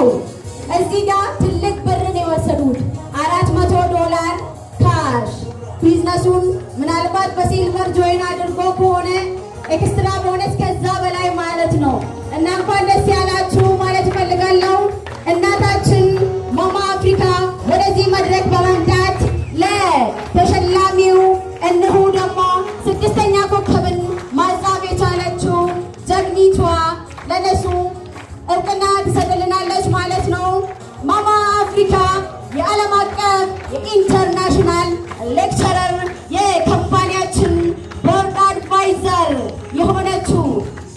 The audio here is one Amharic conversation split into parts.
ነው። እዚህ ጋር ትልቅ ብር ነው የወሰዱት፣ $400 ካሽ። ቢዝነሱን ምናልባት በሲልቨር ጆይን አድርጎ ከሆነ ኤክስትራ ቦነስ ከዛ በላይ ማለት ነው። እና እንኳን ደስ ያላችሁ ማለት እፈልጋለሁ። እናታችን ማማ አፍሪካ ወደዚህ መድረክ በመምጣት ለተሸላሚው እነሆ ደግሞ 6ኛ ኮከብን ማዛብ የቻለችው ጀግኒቷ ለነሱ እውቅና ትሰጥልናለች ማለት ነው። ማማ አፍሪካ የዓለም አቀፍ የኢንተርናሽናል ሌክቸረር የካምፓኒያችን ቦርድ አድቫይዘር የሆነችው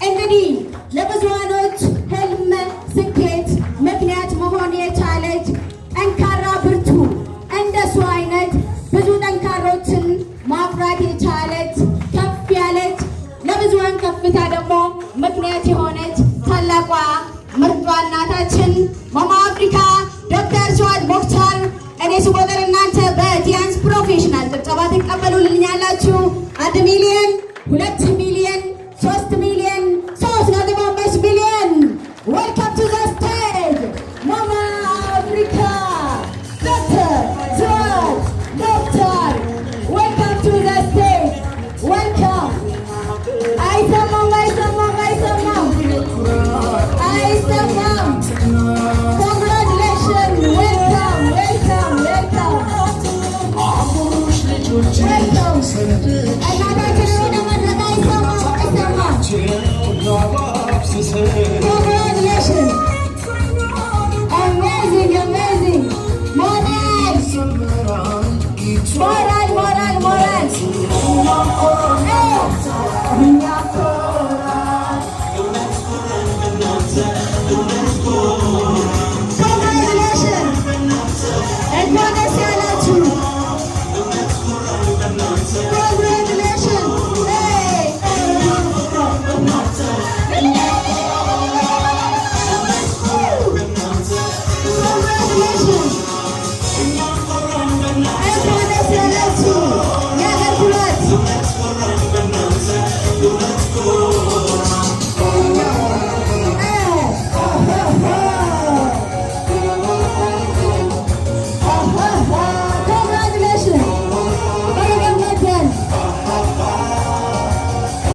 እንግዲህ ለብዙሃኖች ህልም ስኬት ምክንያት መሆን የቻለች ጠንካራ ብርቱ እንደሱ አይነት ብዙ ጠንካሮችን ማፍራት የቻለች ከፍ ያለች ለብዙሃን ከፍታ ደግሞ ምክንያት የሆነች ታላቋ ምርጧ እናታችን ማማ አፍሪካ ዶክተር ሸዋት ቦክቻር። እኔ ስቆጥር እናንተ በዲያንስ ፕሮፌሽናል ጭብጨባ ትቀበሉልኛላችሁ። 1 ሚሊዮን 2